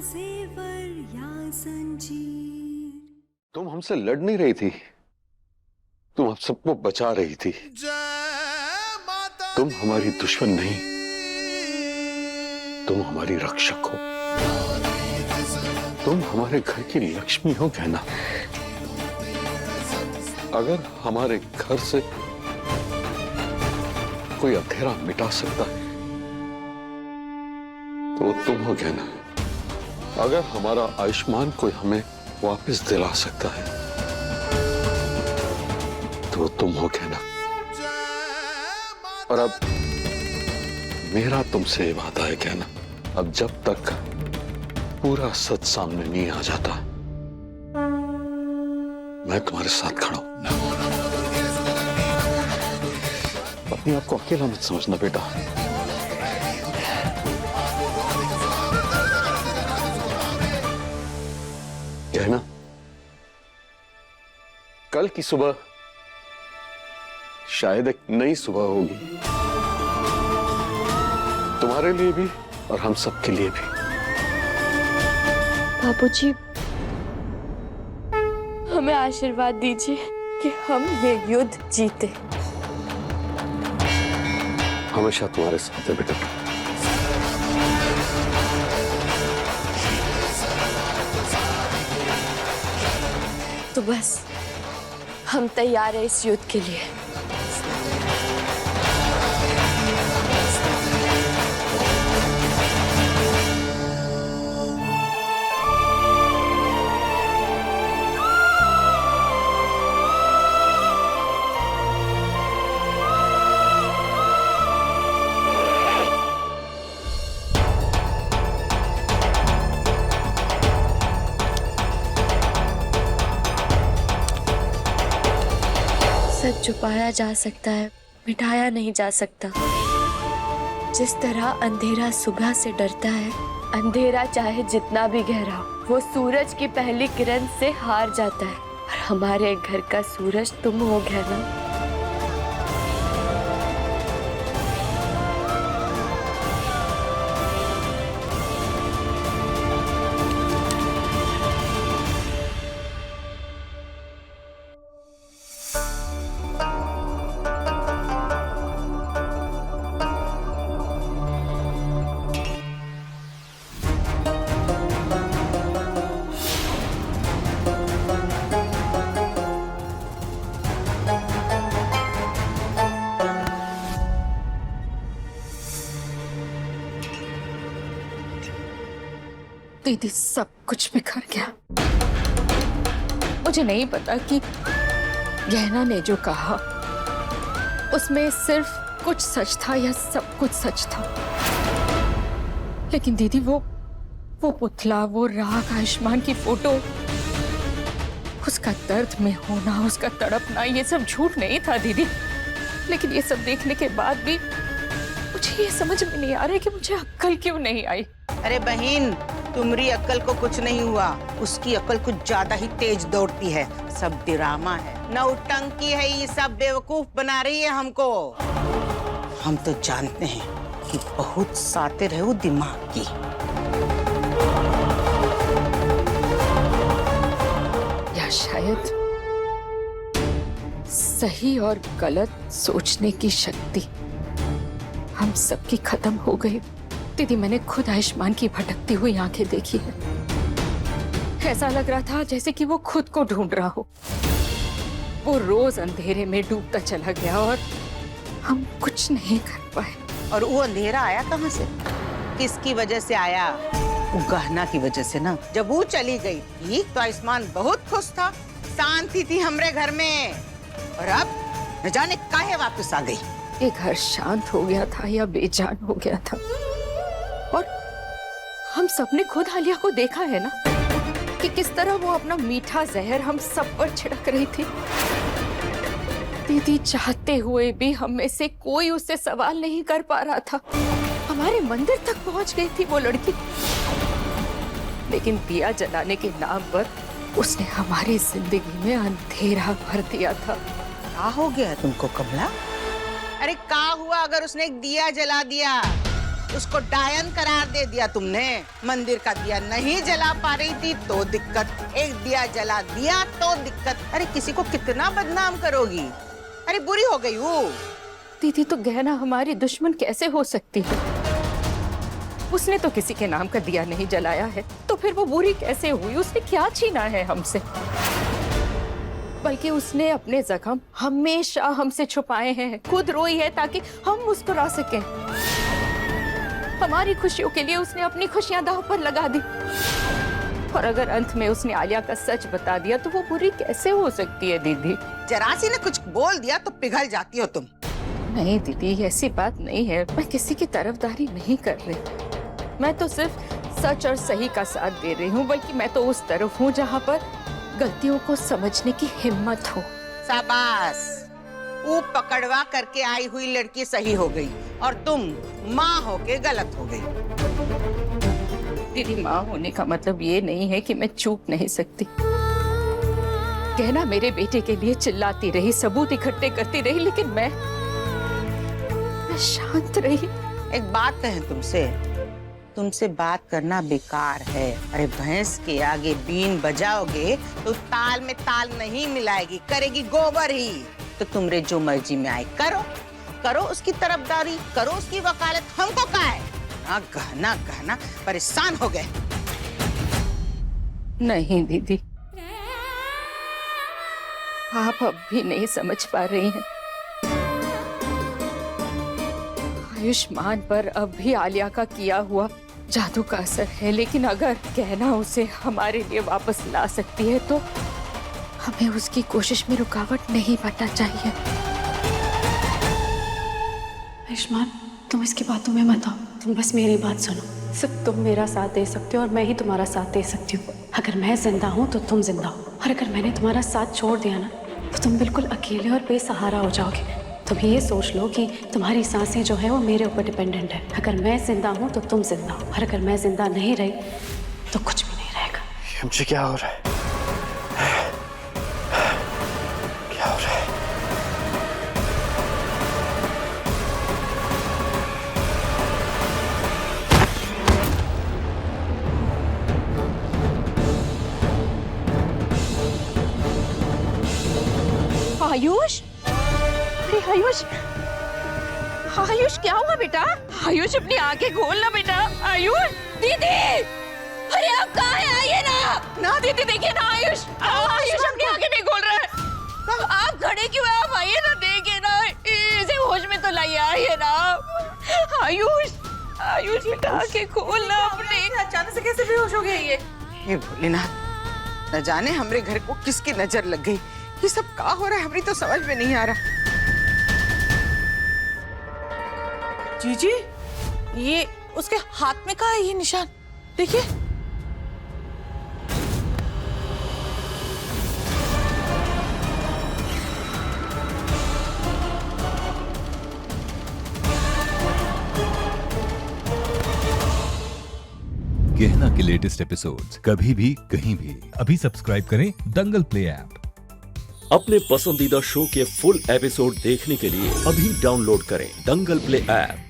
जेवर या जंजीर। तुम हमसे लड़ नहीं रही थी, तुम हम सबको बचा रही थी। तुम हमारी दुश्मन नहीं, तुम हमारी रक्षक हो। तुम हमारे घर की लक्ष्मी हो कहना। अगर हमारे घर से कोई अंधेरा मिटा सकता है तो वो तुम हो कहना। अगर हमारा आयुष्मान कोई हमें वापस दिला सकता है तो तुम हो कहना। और अब मेरा तुमसे ये वादा है कहना, अब जब तक पूरा सच सामने नहीं आ जाता मैं तुम्हारे साथ खड़ा हूं। अपने आप को अकेला मत समझना बेटा। कहना कल की सुबह शायद एक नई सुबह होगी, तुम्हारे लिए भी और हम सब के लिए भी। बाबूजी, हमें आशीर्वाद दीजिए कि हम ये युद्ध जीते। हमेशा तुम्हारे साथ है बेटा। तो बस हम तैयार हैं इस युद्ध के लिए। सच छुपाया जा सकता है, मिटाया नहीं जा सकता। जिस तरह अंधेरा सुबह से डरता है, अंधेरा चाहे जितना भी गहरा हो, वो सूरज की पहली किरण से हार जाता है। और हमारे घर का सूरज तुम हो गहना। दीदी, सब कुछ बिखर गया। मुझे नहीं पता कि गहना ने जो कहा उसमें सिर्फ कुछ सच था या सब कुछ सच था। लेकिन दीदी, वो पुतला, वो राग आयुष्मान की फोटो, उसका दर्द में होना, उसका तड़पना, ये सब झूठ नहीं था दीदी। लेकिन ये सब देखने के बाद भी मुझे ये समझ में नहीं आ रहा है कि मुझे अक्ल क्यों नहीं आई। अरे बहन, तुम्हारी अक्ल को कुछ नहीं हुआ, उसकी अक्ल कुछ ज्यादा ही तेज दौड़ती है। सब ड्रामा है, नौटंकी है, ये सब बेवकूफ बना रही है हमको। हम तो जानते हैं कि बहुत सातिर है वो दिमाग की। या शायद सही और गलत सोचने की शक्ति हम सबकी खत्म हो गई। दीदी, मैंने खुद आयुष्मान की भटकती हुई आंखें देखी है। ऐसा लग रहा था जैसे कि वो खुद को ढूंढ रहा हो। वो रोज अंधेरे में डूबता चला गया और हम कुछ नहीं कर पाए। और वो अंधेरा आया कहाँ से, किसकी वजह से आया? वो गहना की वजह से ना। जब वो चली गई थी तो आयुष्मान बहुत खुश था, शांति थी हमरे घर में। और अब न जाने काहे वापस आ गई। ये घर शांत हो गया था या बेजान हो गया था। और हम सबने खुद आलिया को देखा है ना कि किस तरह वो अपना मीठा जहर हम सब पर छिड़क रही थी। दीदी, चाहते हुए भी हम में से कोई उससे सवाल नहीं कर पा रहा था। हमारे मंदिर तक पहुंच गई थी वो लड़की, लेकिन दिया जलाने के नाम पर उसने हमारी जिंदगी में अंधेरा भर दिया था। क्या हो गया तुमको कमला? अरे क्या हुआ अगर उसने एक दिया जला दिया? उसको डायन करार दे दिया तुमने। मंदिर का दिया नहीं जला पा रही थी तो दिक्कत, एक दिया जला दिया तो दिक्कत। अरे किसी को कितना बदनाम करोगी? अरे बुरी हो गई वो। दीदी तो गहना हमारी दुश्मन कैसे हो सकती है? उसने तो किसी के नाम का दिया नहीं जलाया है, तो फिर वो बुरी कैसे हुई? उसने क्या छीना है हमसे? बल्कि उसने अपने जख्म हमेशा हमसे छुपाए हैं, खुद रोई है ताकि हम मुस्कुरा सकें। हमारी खुशियों के लिए उसने अपनी खुशियां दांव पर लगा दी। और अगर अंत में उसने आलिया का सच बता दिया तो वो बुरी कैसे हो सकती है दीदी? जरा सी ने कुछ बोल दिया तो पिघल जाती हो तुम। नहीं दीदी, ऐसी बात नहीं है। मैं किसी की तरफदारी नहीं कर रही। मैं तो सिर्फ सच और सही का साथ दे रही हूँ, बल्कि मैं तो उस तरफ हूँ जहाँ पर गलतियों को समझने की हिम्मत हो। शाबाश, वो पकड़वा करके आई हुई लड़की सही हो गई और तुम माँ होके गलत हो गई। दीदी, माँ होने का मतलब ये नहीं है कि मैं चूक नहीं सकती। कहना मेरे बेटे के लिए चिल्लाती रही, सबूत इकट्ठे करती रही, लेकिन मैं शांत रही। एक बात कहें तुमसे बात करना बेकार है। अरे भैंस के आगे बीन बजाओगे तो ताल में ताल नहीं मिलाएगी, करेगी गोबर ही। तो तुमरे जो मर्जी में आए करो उसकी तरफदारी, करो उसकी वकालत, हमको क्या है? गहना गहना परेशान हो गए। नहीं दीदी, आप अब भी नहीं समझ पा रही हैं। आयुष्मान पर अब भी आलिया का किया हुआ जादू का असर है, लेकिन अगर कहना उसे हमारे लिए वापस ला सकती है तो हमें उसकी कोशिश में रुकावट नहीं बनना चाहिए। आयुष्मान, तुम इसकी बातों में मत आओ, तुम बस मेरी बात सुनो। सिर्फ तुम मेरा साथ दे सकते हो और मैं ही तुम्हारा साथ दे सकती हूँ। अगर मैं जिंदा हूँ तो तुम जिंदा हो, और अगर मैंने तुम्हारा साथ छोड़ दिया ना तो तुम बिल्कुल अकेले और बेसहारा हो जाओगे। तुम ये सोच लो कि तुम्हारी सांसें जो है वो मेरे ऊपर डिपेंडेंट है। अगर मैं जिंदा हूँ तो तुम जिंदा हो, और अगर मैं जिंदा नहीं रही तो कुछ भी नहीं रहेगा। मुझे क्या हो रहा है? क्या हो रहा है? आयुष, अरे आयुष, आयुष क्या हुआ बेटा? आयुष अपनी आंखें खोल ना बेटा। आयुष, दीदी, अरे आप कहाँ हैं? आइए ना दीदी, देखिए ना आयुष, आयुष अपनी आंखें नहीं खोल रहा है। आप खड़े क्यों हैं? आप आइए ना, देखिए ना, इसे होश में तो लाइए, आइए ना। आयुष, आयुष बेटा आंखें खोल ना अपनी। अचानक से कैसे बेहोश हो गए ये भोलेनाथ, न जाने हमरे घर को किसकी नजर लग गई। ये सब क्या हो रहा है, हमें तो समझ में नहीं आ रहा। जीजी, ये उसके हाथ में कहाँ है ये निशान? देखिए। गहना के लेटेस्ट एपिसोड्स कभी भी कहीं भी अभी सब्सक्राइब करें दंगल प्ले ऐप। अपने पसंदीदा शो के फुल एपिसोड देखने के लिए अभी डाउनलोड करें दंगल प्ले ऐप।